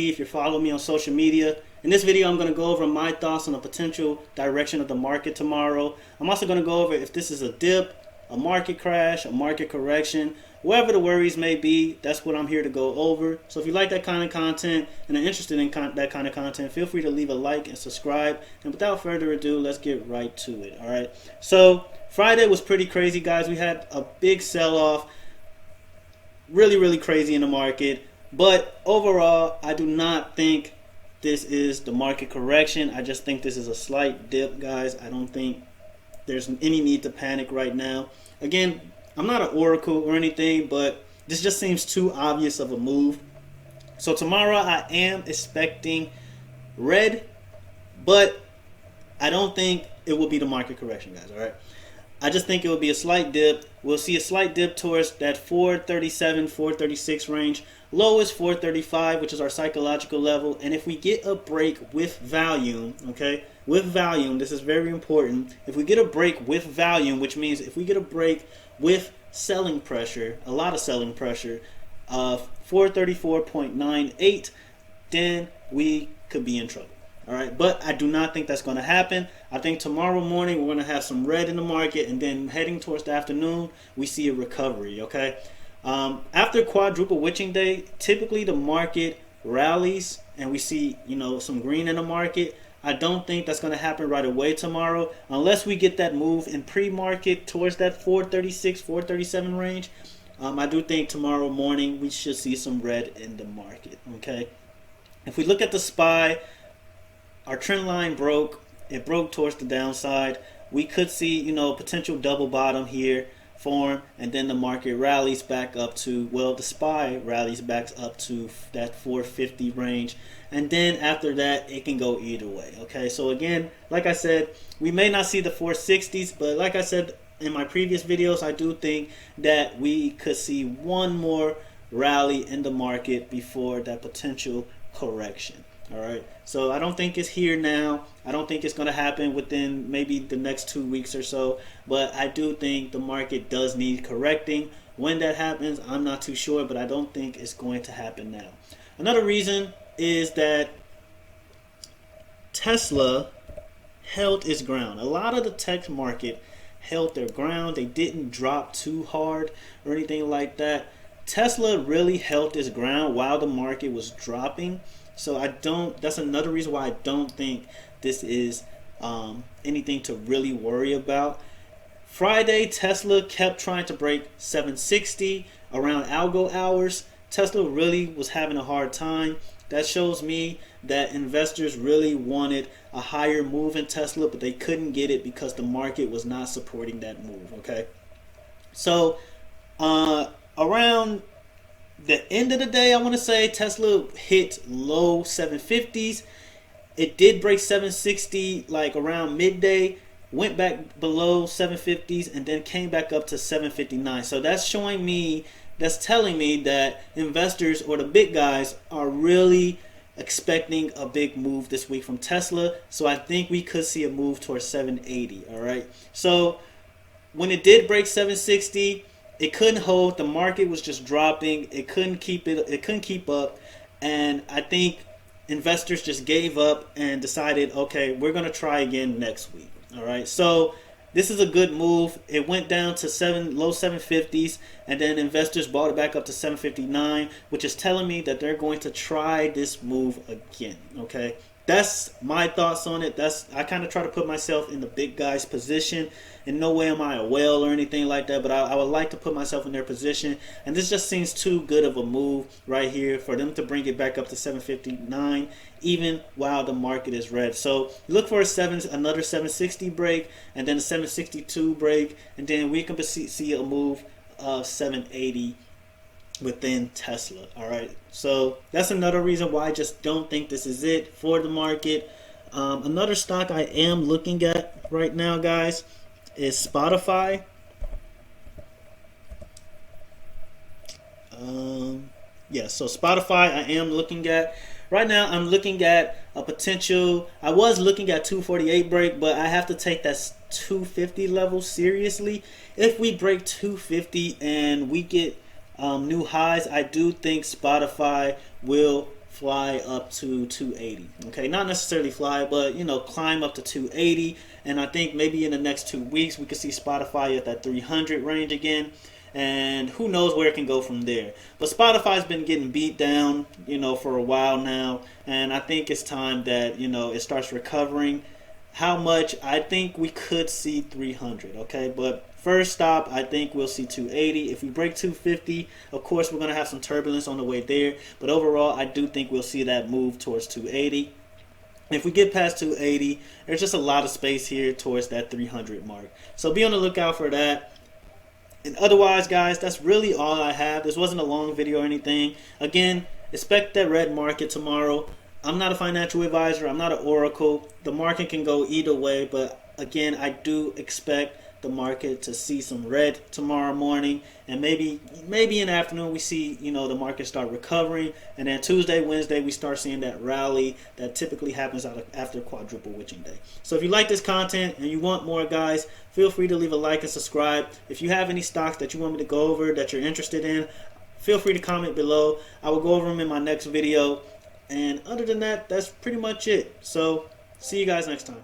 if you're following me on social media. In this video, I'm going to go over my thoughts on the potential direction of the market tomorrow. I'm also going to go over if this is a dip, a market crash, a market correction, whatever the worries may be. That's what I'm here to go over. So if you like that kind of content and are interested in that kind of content, feel free to leave a like and subscribe. And without further ado, let's get right to it. All right. So Friday was pretty crazy, guys. We had a big sell-off, really crazy in the market. But overall, I do not think this is the market correction. I just think this is a slight dip, guys. I don't think there's any need to panic right now. Again, I'm not an oracle or anything, but this just seems too obvious of a move. So tomorrow I am expecting red, but I don't think it will be the market correction, guys. All right. I just think it will be a slight dip. We'll see a slight dip towards that 437, 436 range. Low is 435, which is our psychological level. And if we get a break with volume, okay, with volume, this is very important. If we get a break with volume, which means if we get a break with selling pressure, a lot of selling pressure, of 434.98, then we could be in trouble. All right, but I do not think that's going to happen. I think tomorrow morning we're going to have some red in the market, and then heading towards the afternoon, we see a recovery, okay? After quadruple witching day, typically the market rallies, and we see, some green in the market. I don't think that's going to happen right away tomorrow, unless we get that move in pre-market towards that 436, 437 range. I do think tomorrow morning we should see some red in the market, okay? If we look at the SPY, our trend line broke. It broke towards the downside. We could see, potential double bottom here form, and then the market rallies back up to, the SPY rallies back up to that 450 range. And then after that, it can go either way. Okay, so again, like I said, we may not see the 460s, but like I said in my previous videos, I do think that we could see one more rally in the market before that potential correction. All right, so I don't think it's here now. I don't think it's going to happen within maybe the next 2 weeks or so, but I do think the market does need correcting. When that happens, I'm not too sure, but I don't think it's going to happen now. Another reason is that Tesla held its ground. A lot of the tech market held their ground. They didn't drop too hard or anything like that. Tesla really held its ground while the market was dropping. So that's another reason why I don't think this is anything to really worry about. Friday, Tesla kept trying to break 760 around algo hours. Tesla really was having a hard time. That shows me that investors really wanted a higher move in Tesla, but they couldn't get it because the market was not supporting that move, okay? So around the end of the day, I want to say Tesla hit low 750s. It did break 760 like around midday, went back below 750s, and then came back up to 759. So that's telling me that investors or the big guys are really expecting a big move this week from Tesla. So I think we could see a move towards 780. All right. So when it did break 760, it couldn't hold. The market was just dropping. It couldn't keep up. And I think investors just gave up and decided, okay, we're going to try again next week. All right. So this is a good move. It went down to low 750s, and then investors bought it back up to 759, which is telling me that they're going to try this move again. Okay. That's my thoughts on it. I kind of try to put myself in the big guy's position. In no way am I a whale or anything like that, but I would like to put myself in their position. And this just seems too good of a move right here for them to bring it back up to 759, even while the market is red. So look for another 760 break, and then a 762 break, and then we can see a move of 780 within Tesla. All right, so that's another reason why I just don't think this is it for the market. Another stock I am looking at right now, guys, is Spotify. So Spotify I am looking at right now. I'm looking at a potential. I was looking at 248 break, but I have to take that 250 level seriously. If we break 250 and we get new highs, I do think Spotify will fly up to 280. Okay, not necessarily fly, but you know, climb up to 280. And I think maybe in the next 2 weeks we could see Spotify at that 300 range again. And who knows where it can go from there. But Spotify's been getting beat down, you know, for a while now, and I think it's time that, you know, it starts recovering. How much? I think we could see 300, okay? But first stop, I think we'll see 280. If we break 250, of course, we're going to have some turbulence on the way there. But overall, I do think we'll see that move towards 280. If we get past 280, there's just a lot of space here towards that 300 mark. So be on the lookout for that. And otherwise, guys, that's really all I have. This wasn't a long video or anything. Again, expect that red market tomorrow. I'm not a financial advisor. I'm not an oracle. The market can go either way. But again, I do expect the market to see some red tomorrow morning. And maybe in the afternoon we see, you know, the market start recovering. And then Tuesday, Wednesday, we start seeing that rally that typically happens after quadruple witching day. So if you like this content and you want more, guys, feel free to leave a like and subscribe. If you have any stocks that you want me to go over that you're interested in, feel free to comment below. I will go over them in my next video. And other than that, that's pretty much it. So see you guys next time.